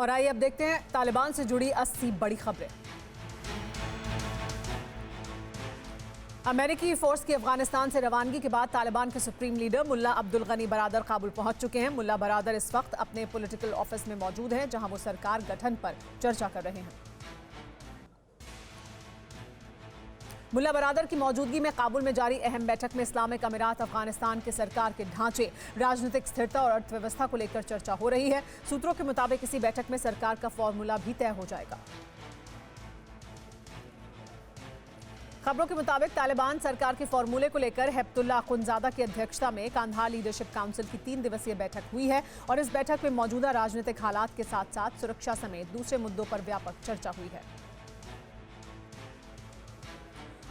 और आइए अब देखते हैं तालिबान से जुड़ी 80 बड़ी खबरें। अमेरिकी फोर्स की अफगानिस्तान से रवानगी के बाद तालिबान के सुप्रीम लीडर मुल्ला अब्दुल गनी बरादर काबुल पहुंच चुके हैं। मुल्ला बरादर इस वक्त अपने पॉलिटिकल ऑफिस में मौजूद हैं, जहां वो सरकार गठन पर चर्चा कर रहे हैं। मुल्ला बरादर की मौजूदगी में काबुल में जारी अहम बैठक में इस्लामिक अमीरात अफगानिस्तान के सरकार के ढांचे, राजनीतिक स्थिरता और अर्थव्यवस्था को लेकर चर्चा हो रही है। सूत्रों के मुताबिक इसी बैठक में सरकार का फॉर्मूला भी तय हो जाएगा। खबरों के मुताबिक तालिबान सरकार के फॉर्मूले को लेकर हेपतुल्ला अखुंजादा की अध्यक्षता में कांधार लीडरशिप काउंसिल की 3 दिवसीय बैठक हुई है और इस बैठक में मौजूदा राजनीतिक हालात के साथ साथ सुरक्षा समेत दूसरे मुद्दों पर व्यापक चर्चा हुई है।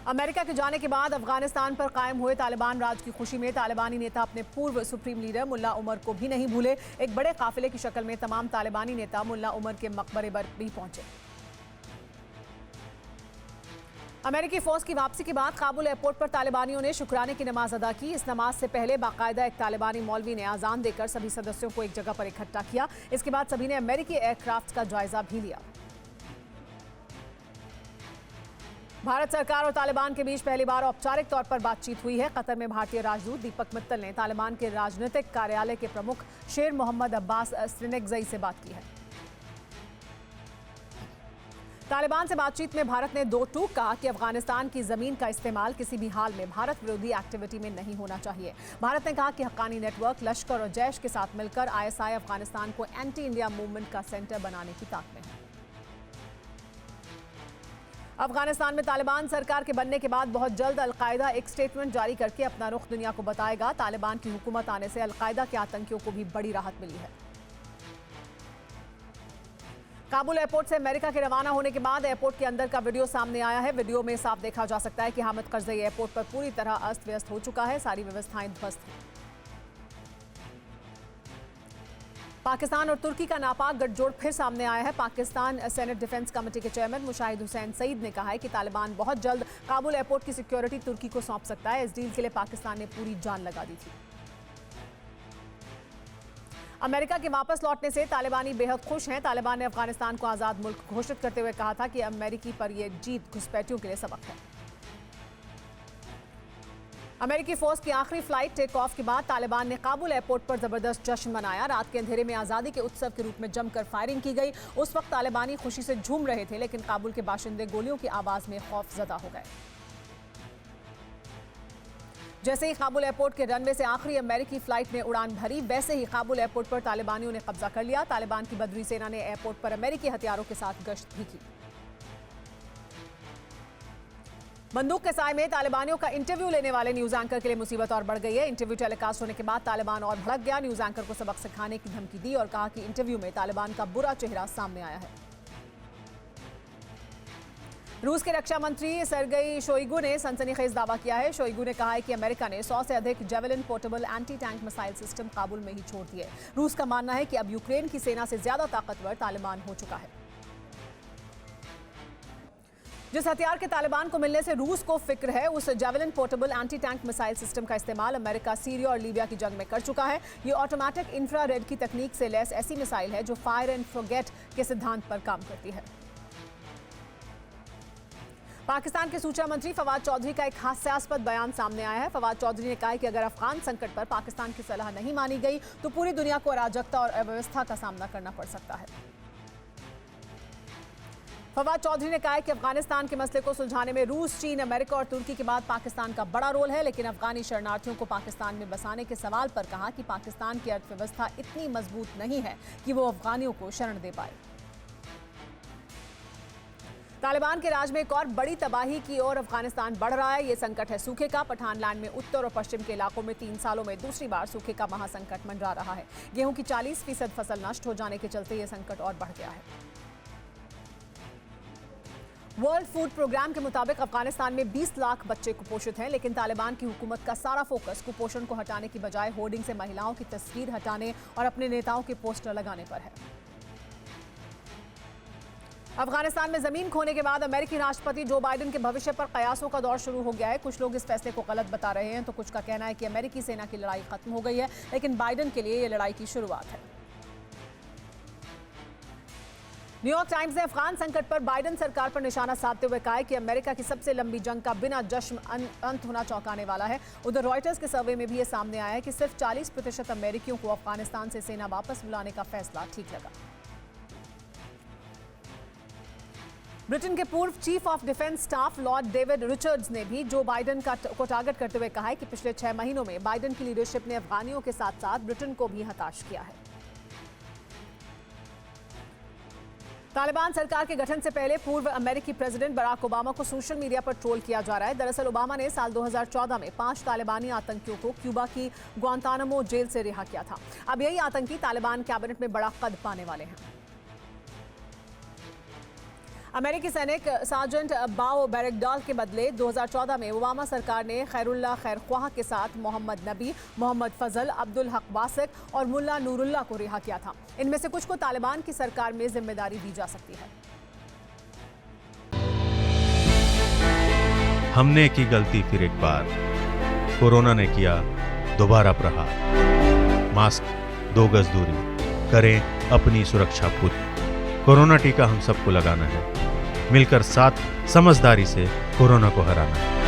अमेरिका के जाने के बाद अफगानिस्तान पर कायम हुए तालिबान राज की खुशी में तालिबानी नेता अपने पूर्व सुप्रीम लीडर मुल्ला उमर को भी नहीं भूले। एक बड़े काफिले की शक्ल में तमाम तालिबानी नेता मुल्ला उमर के मकबरे पर भी पहुंचे। अमेरिकी फौज की वापसी के बाद काबुल एयरपोर्ट पर तालिबानियों ने शुक्राने की नमाज अदा की। इस नमाज से पहले बाकायदा एक तालिबानी मौलवी ने आजान देकर सभी सदस्यों को एक जगह पर इकट्ठा किया। इसके बाद सभी ने अमेरिकी एयरक्राफ्ट का जायजा भी लिया। भारत सरकार और तालिबान के बीच पहली बार औपचारिक तौर पर बातचीत हुई है। कतर में भारतीय राजदूत दीपक मित्तल ने तालिबान के राजनीतिक कार्यालय के प्रमुख शेर मोहम्मद अब्बास स्रिनेगज़ई से बात की है। तालिबान से बातचीत में भारत ने दो टूक कहा कि अफगानिस्तान की जमीन का इस्तेमाल किसी भी हाल में भारत विरोधी एक्टिविटी में नहीं होना चाहिए। भारत ने कहा कि हक्कानी नेटवर्क लश्कर और जैश के साथ मिलकर ISI अफगानिस्तान को एंटी इंडिया मूवमेंट का सेंटर बनाने की ताक में है। अफगानिस्तान में तालिबान सरकार के बनने के बाद बहुत जल्द अलकायदा एक स्टेटमेंट जारी करके अपना रुख दुनिया को बताएगा। तालिबान की हुकूमत आने से अलकायदा के आतंकियों को भी बड़ी राहत मिली है। काबुल एयरपोर्ट से अमेरिका के रवाना होने के बाद एयरपोर्ट के अंदर का वीडियो सामने आया है। वीडियो में साफ देखा जा सकता है कि हामिद करज़ई एयरपोर्ट पर पूरी तरह अस्त व्यस्त हो चुका है। सारी व्यवस्थाएं ध्वस्त हैं। पाकिस्तान और तुर्की का नापाक गठजोड़ फिर सामने आया है। पाकिस्तान सेनेट डिफेंस कमेटी के चेयरमैन मुशाहिद हुसैन सईद ने कहा है कि तालिबान बहुत जल्द काबुल एयरपोर्ट की सिक्योरिटी तुर्की को सौंप सकता है। इस डील के लिए पाकिस्तान ने पूरी जान लगा दी थी। अमेरिका के वापस लौटने से तालिबानी बेहद खुश हैं। तालिबान ने अफगानिस्तान को आज़ाद मुल्क घोषित करते हुए कहा था कि अमेरिकी पर यह जीत घुसपैठियों के लिए सबक है। अमेरिकी फौज की आखिरी फ्लाइट टेक ऑफ के बाद तालिबान ने काबुल एयरपोर्ट पर जबरदस्त जश्न मनाया। रात के अंधेरे में आज़ादी के उत्सव के रूप में जमकर फायरिंग की गई। उस वक्त तालिबानी खुशी से झूम रहे थे, लेकिन काबुल के बाशिंदे गोलियों की आवाज़ में खौफजदा हो गए। जैसे ही काबुल एयरपोर्ट के रनवे से आखिरी अमेरिकी फ्लाइट ने उड़ान भरी, वैसे ही काबुल एयरपोर्ट पर तालिबानियों ने कब्जा कर लिया। तालिबान की बदरी सेना ने एयरपोर्ट पर अमेरिकी हथियारों के साथ गश्त भी की। बंदूक के साए में तालिबानियों का इंटरव्यू लेने वाले न्यूज एंकर के लिए मुसीबत और बढ़ गई है। इंटरव्यू टेलीकास्ट होने के बाद तालिबान और भड़क गया। न्यूज एंकर को सबक सिखाने की धमकी दी और कहा कि इंटरव्यू में तालिबान का बुरा चेहरा सामने आया है। रूस के रक्षा मंत्री सर्गेई शोइगु ने सनसनीखेज दावा किया है। शोइगु ने कहा है कि अमेरिका ने 100 से अधिक javelin portable anti tank missile system Kabul में ही छोड़ दिए। रूस का मानना है कि अब यूक्रेन की सेना से ज्यादा ताकतवर तालिबान हो चुका है। जिस हथियार के तालिबान को मिलने से रूस को फिक्र है, उस javelin portable anti tank missile system का इस्तेमाल अमेरिका सीरिया और लीबिया की जंग में कर चुका है। ये ऑटोमेटिक इंफ्रारेड की तकनीक से लैस ऐसी मिसाइल है जो फायर एंड फॉरगेट के सिद्धांत पर काम करती है। पाकिस्तान के सूचना मंत्री फवाद चौधरी का एक हास्यास्पद बयान सामने आया है। फवाद चौधरी ने कहा है कि अगर अफगान संकट पर पाकिस्तान की सलाह नहीं मानी गई तो पूरी दुनिया को अराजकता और अव्यवस्था का सामना करना पड़ सकता है। फवाद चौधरी ने कहा है कि अफगानिस्तान के मसले को सुलझाने में रूस, चीन, अमेरिका और तुर्की के बाद पाकिस्तान का बड़ा रोल है, लेकिन अफगानी शरणार्थियों को पाकिस्तान में बसाने के सवाल पर कहा कि पाकिस्तान की अर्थव्यवस्था इतनी मजबूत नहीं है कि वो अफगानियों को शरण दे पाए। तालिबान के राज में एक और बड़ी तबाही की ओर अफगानिस्तान बढ़ रहा है। ये संकट है सूखे का। पठानलैंड में उत्तर और पश्चिम के इलाकों में 3 सालों में दूसरी बार सूखे का महासंकट मंडरा रहा है। गेहूं की 40% फसल नष्ट हो जाने के चलते ये संकट और बढ़ गया है। वर्ल्ड फूड प्रोग्राम के मुताबिक अफगानिस्तान में 20 लाख बच्चे कुपोषित हैं, लेकिन तालिबान की हुकूमत का सारा फोकस कुपोषण को हटाने की बजाय होर्डिंग से महिलाओं की तस्वीर हटाने और अपने नेताओं के पोस्टर लगाने पर है। अफगानिस्तान में जमीन खोने के बाद अमेरिकी राष्ट्रपति जो बाइडेन के भविष्य पर कयासों का दौर शुरू हो गया है। कुछ लोग इस फैसले को गलत बता रहे हैं तो कुछ का कहना है कि अमेरिकी सेना की लड़ाई खत्म हो गई है, लेकिन बाइडेन के लिए यह लड़ाई की शुरुआत है। न्यूयॉर्क टाइम्स ने अफगान संकट पर बाइडेन सरकार पर निशाना साधते हुए कहा है कि अमेरिका की सबसे लंबी जंग का बिना जश्न अंत होना चौंकाने वाला है। उधर रॉयटर्स के सर्वे में भी ये सामने आया है कि सिर्फ 40% अमेरिकियों को अफगानिस्तान से सेना वापस बुलाने का फैसला ठीक लगा। ब्रिटेन के पूर्व chief of defence staff Lord David Richards ने भी जो बाइडेन को टारगेट करते हुए कहा है कि पिछले 6 महीनों में बाइडेन की लीडरशिप ने अफगानियों के साथ साथ ब्रिटेन को भी हताश किया है। तालिबान सरकार के गठन से पहले पूर्व अमेरिकी प्रेसिडेंट बराक ओबामा को सोशल मीडिया पर ट्रोल किया जा रहा है। दरअसल ओबामा ने साल 2014 में 5 तालिबानी आतंकियों को क्यूबा की ग्वांतानामो जेल से रिहा किया था। अब यही आतंकी तालिबान कैबिनेट में बड़ा कद पाने वाले हैं। अमेरिकी सैनिक सार्जेंट बाओ बैरकडाल के बदले 2014 में ओबामा सरकार ने खैरुल्लाह खैरख्वाह के साथ मोहम्मद नबी, मोहम्मद फजल, अब्दुल हक वासिक और मुल्ला नूरुल्लाह को रिहा किया था। इनमें से कुछ को तालिबान की सरकार में जिम्मेदारी दी जा सकती है। हमने की गलती फिर एक बार, कोरोना ने किया दोबारा प्रहार। मास्क, 2 गज दूरी, करें अपनी सुरक्षा खुद। कोरोना टीका हम सबको लगाना है, मिलकर साथ समझदारी से कोरोना को हराना है।